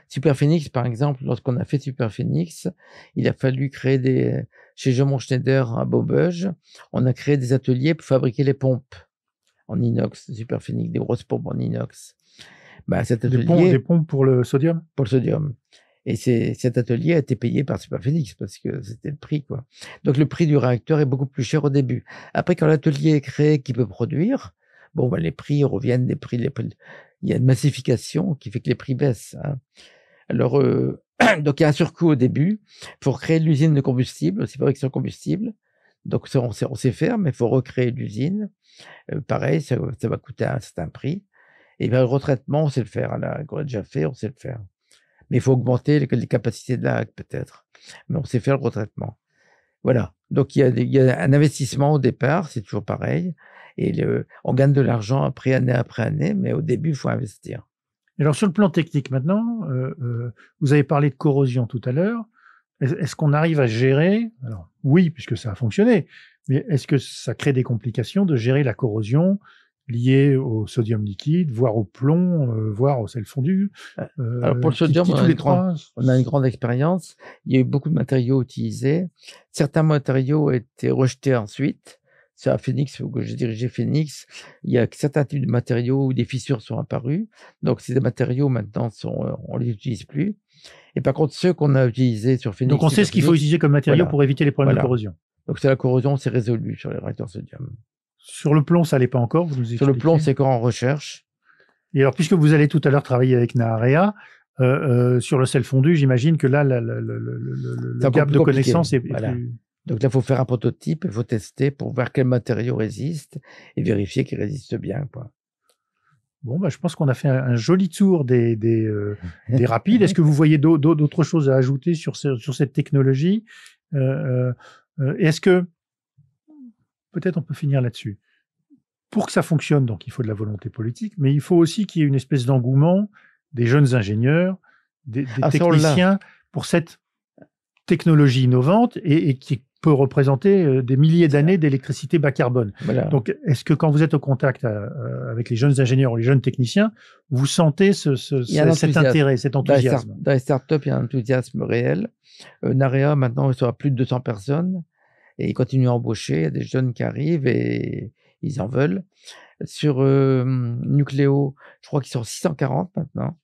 Superphénix, par exemple, lorsqu'on a fait Superphénix, il a fallu créer chez Jomon Schneider à Maubeuge, on a créé des ateliers pour fabriquer les pompes en inox, Superphénix, des grosses pompes en inox. Cet atelier, des pompes pour le sodium? Pour le sodium. Et cet atelier a été payé par Superphénix parce que c'était le prix, quoi. Donc le prix du réacteur est beaucoup plus cher au début. Après, quand l'atelier est créé, qui peut produire, les prix reviennent il y a une massification qui fait que les prix baissent. Hein. Alors, donc il y a un surcoût au début. Il faut recréer l'usine de combustible, c'est fabrication de combustible. Donc ça, on sait faire, mais il faut recréer l'usine. Pareil, ça va coûter un certain prix. Et le retraitement, on sait le faire. On l'a déjà fait, on sait le faire. Mais il faut augmenter les capacités de la peut-être. Mais on sait faire le retraitement. Voilà. Donc, il y a un investissement au départ, c'est toujours pareil. Et on gagne de l'argent après année, mais au début, il faut investir. Et alors, sur le plan technique, maintenant, vous avez parlé de corrosion tout à l'heure. Est-ce qu'on arrive à gérer? Alors, oui, puisque ça a fonctionné. Mais est-ce que ça crée des complications de gérer la corrosion liée au sodium liquide, voire au plomb, voire au sel fondu? Alors pour le sodium, on a une grande expérience. Il y a eu beaucoup de matériaux utilisés. Certains matériaux ont été rejetés ensuite. C'est à Phoenix, où j'ai dirigé Phoenix. Il y a certains types de matériaux où des fissures sont apparues. Donc ces matériaux maintenant on les utilise plus. Et par contre ceux qu'on a utilisés sur Phoenix. Donc on sait ce qu'il faut utiliser comme matériau pour éviter les problèmes de corrosion. Donc c'est la corrosion, c'est résolu sur les réacteurs sodium. Sur le plomb, ça l'est pas encore, vous nous expliquez. Sur le plomb, c'est encore en recherche. Et alors, puisque vous allez tout à l'heure travailler avec Naarea, sur le sel fondu, j'imagine que là, le gap de connaissances est plus... Donc là, il faut faire un prototype, il faut tester pour voir quel matériau résiste et vérifier qu'il résiste bien, quoi. Bon, je pense qu'on a fait un joli tour des rapides. Est-ce que vous voyez d'autres choses à ajouter sur cette technologie? Est-ce que... Peut-être on peut finir là-dessus. Pour que ça fonctionne, donc il faut de la volonté politique, mais il faut aussi qu'il y ait une espèce d'engouement des jeunes ingénieurs, des techniciens pour cette technologie innovante et qui peut représenter des milliers d'années d'électricité bas carbone. Voilà. Donc, est-ce que quand vous êtes au contact avec les jeunes ingénieurs ou les jeunes techniciens, vous sentez cet intérêt, cet enthousiasme? Dans les startups, il y a un enthousiasme réel. Naarea, maintenant, il sera plus de 200 personnes. Et ils continuent à embaucher, il y a des jeunes qui arrivent et ils en veulent. Sur Nucléo, je crois qu'ils sont 640 maintenant.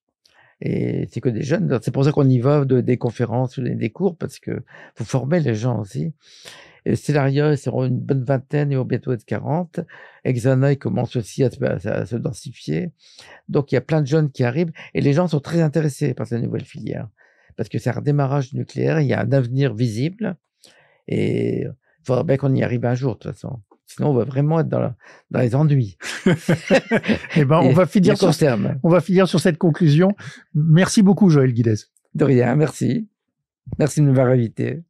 Et c'est que des jeunes. C'est pour ça qu'on y va des conférences, des cours, parce que faut former les gens aussi. Et Stellaria, ils seront une bonne vingtaine et vont bientôt être 40. Exana, ils commencent aussi à se densifier. Donc il y a plein de jeunes qui arrivent et les gens sont très intéressés par cette nouvelle filière. Parce que c'est un redémarrage nucléaire, il y a un avenir visible. Et il faudra bien qu'on y arrive un jour, de toute façon. Sinon, on va vraiment être dans les ennuis. On va finir sur cette conclusion. Merci beaucoup, Joël Guidez. De rien, merci. Merci de m'avoir invité.